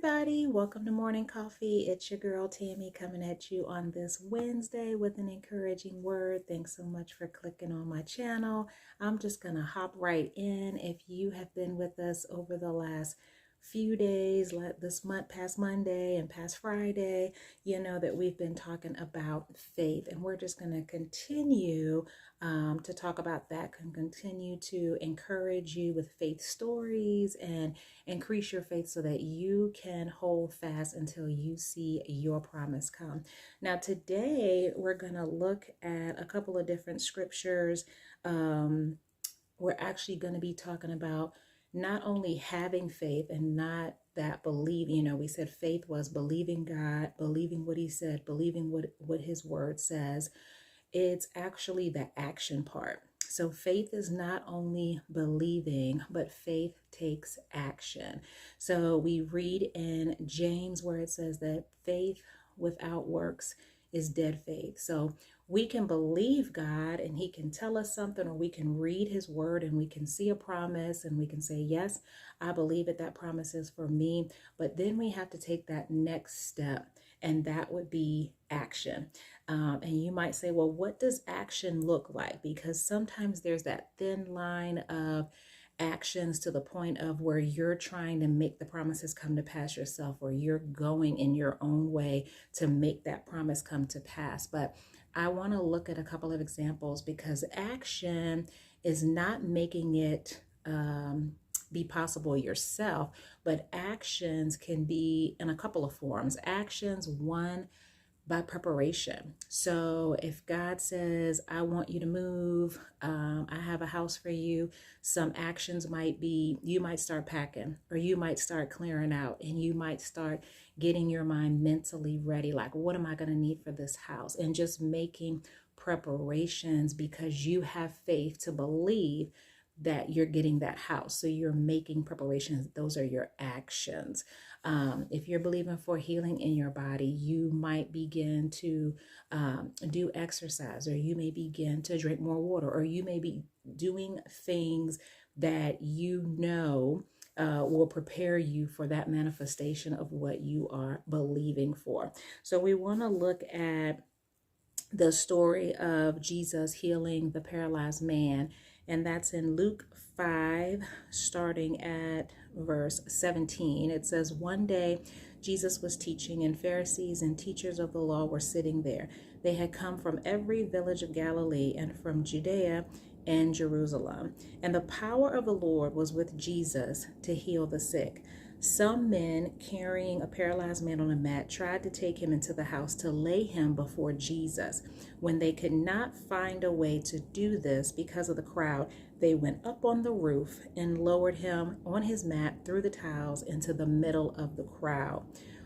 everybody. Welcome to Morning Coffee. It's your girl Tammy coming at you on this Wednesday with an encouraging word. Thanks so much for clicking on my channel. I'm just going to hop right in. If you have been with us over the last few days, like this month, past Monday and past Friday, you know that we've been talking about faith, and we're just going to continue to talk about that, and continue to encourage you with faith stories and increase your faith so that you can hold fast until you see your promise come. Now, today we're going to look at a couple of different scriptures. We're actually going to be talking about not only having faith and not that believe, we said faith was believing God, believing what he said, believing what his word says. It's actually the action part. So faith is not only believing, but faith takes action. So we read in James where it says that faith without works is dead faith. So we can believe God and he can tell us something, or we can read his word and we can see a promise and we can say, yes, I believe it. That promise is for me. But then we have to take that next step, and that would be action. And you might say, well, what does action look like? Because sometimes there's that thin line of actions to the point of where you're trying to make the promises come to pass yourself, or you're going in your own way to make that promise come to pass. But I want to look at a couple of examples, because action is not making it be possible yourself, but actions can be in a couple of forms. Actions, one, by preparation. So if God says, I want you to move, I have a house for you, some actions might be, you might start packing, or you might start clearing out, and you might start getting your mind mentally ready. Like, what am I going to need for this house? And just making preparations because you have faith to believe that you're getting that house. So you're making preparations. Those are your actions. If you're believing for healing in your body, you might begin to do exercise, or you may begin to drink more water, or you may be doing things that will prepare you for that manifestation of what you are believing for. So we want to look at the story of Jesus healing the paralyzed man, and that's in Luke 5, starting at verse 17. It says, one day Jesus was teaching, and Pharisees and teachers of the law were sitting there. They had come from every village of Galilee and from Judea and Jerusalem. And the power of the Lord was with Jesus to heal the sick. Some men, carrying a paralyzed man on a mat, tried to take him into the house to lay him before Jesus. When they could not find a way to do this because of the crowd, they went up on the roof and lowered him on his mat through the tiles into the middle of the crowd,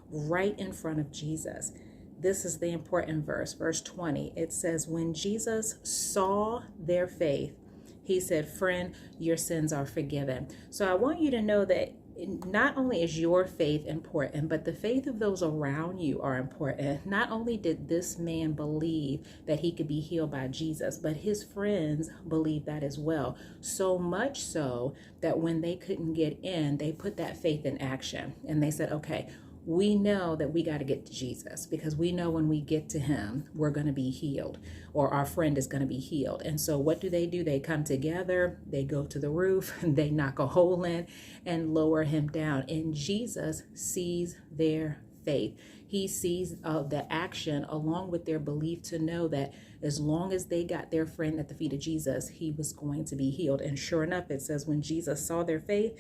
right in front of Jesus. This is the important verse, verse 20. It says, when Jesus saw their faith, he said, friend, your sins are forgiven. So I want you to know that not only is your faith important, but the faith of those around you are important. Not only did this man believe that he could be healed by Jesus, but his friends believed that as well. So much so that when they couldn't get in, they put that faith in action, and they said, okay, we know that we got to get to Jesus, because we know when we get to him, we're going to be healed, or our friend is going to be healed. And so what do? They come together, they go to the roof, they knock a hole in and lower him down. And Jesus sees their faith. He sees the action along with their belief to know that as long as they got their friend at the feet of Jesus, he was going to be healed. And sure enough, it says when Jesus saw their faith,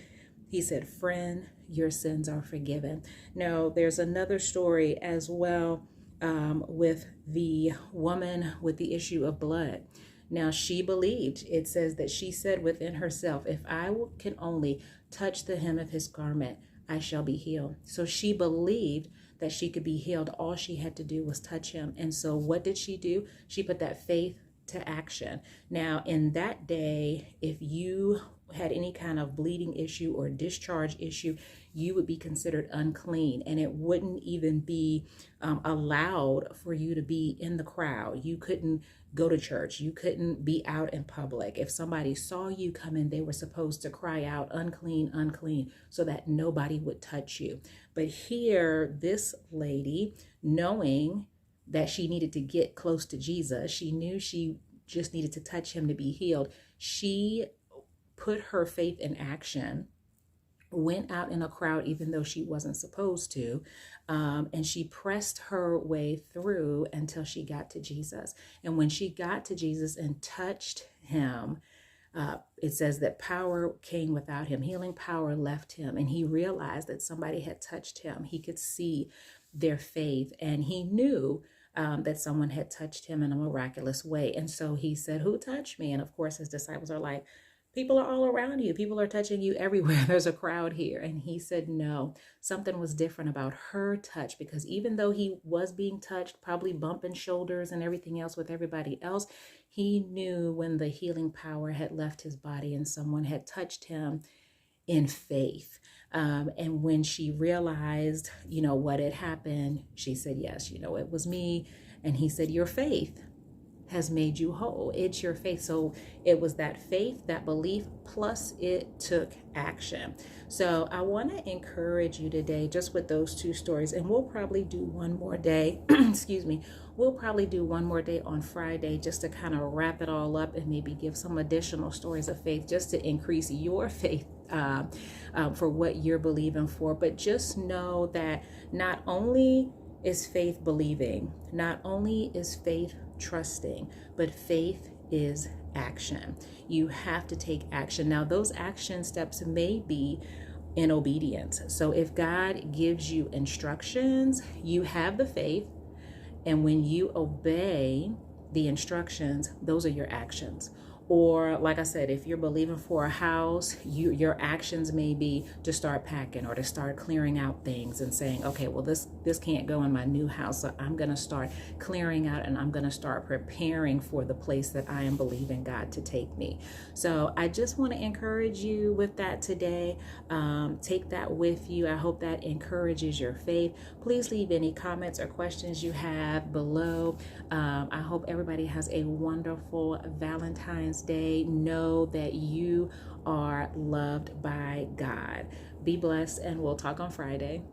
he said, friend, your sins are forgiven. Now, there's another story as well with the woman with the issue of blood. Now, she believed. It says that she said within herself, if I can only touch the hem of his garment, I shall be healed. So she believed that she could be healed. All she had to do was touch him. And so what did she do? She put that faith to action. Now, in that day, if you had any kind of bleeding issue or discharge issue, you would be considered unclean, and it wouldn't even be allowed for you to be in the crowd. You couldn't go to church. You couldn't be out in public. If somebody saw you come in, they were supposed to cry out, unclean, unclean, so that nobody would touch you. But here, this lady, knowing that she needed to get close to Jesus, she knew she just needed to touch him to be healed. She put her faith in action, went out in a crowd even though she wasn't supposed to, and she pressed her way through until she got to Jesus. And when she got to Jesus and touched him, it says that power came without him. Healing power left him, and he realized that somebody had touched him. He could see their faith, and he knew that someone had touched him in a miraculous way. And so he said, "Who touched me?" And of course, his disciples are like, "People are all around you. People are touching you everywhere. There's a crowd here." And he said, no, something was different about her touch, because even though he was being touched, probably bumping shoulders and everything else with everybody else, he knew when the healing power had left his body and someone had touched him in faith. And when she realized, what had happened, she said, "Yes, it was me." And he said, "Your faith has made you whole. It's your faith." So it was that faith, that belief, plus it took action. So I want to encourage you today just with those two stories, and we'll probably do one more day. Excuse me. We'll probably do one more day on Friday just to kind of wrap it all up and maybe give some additional stories of faith just to increase your faith for what you're believing for. But just know that not only is faith believing, not only is faith trusting, but faith is action. You have to take action. Now, those action steps may be in obedience. So if God gives you instructions, you have the faith, and when you obey the instructions, those are your actions. Or like I said, if you're believing for a house, your actions may be to start packing or to start clearing out things and saying, okay, well, this can't go in my new house. So I'm going to start clearing out, and I'm going to start preparing for the place that I am believing God to take me. So I just want to encourage you with that today. Take that with you. I hope that encourages your faith. Please leave any comments or questions you have below. I hope everybody has a wonderful Valentine's Day. Know that you are loved by God. Be blessed, and we'll talk on Friday.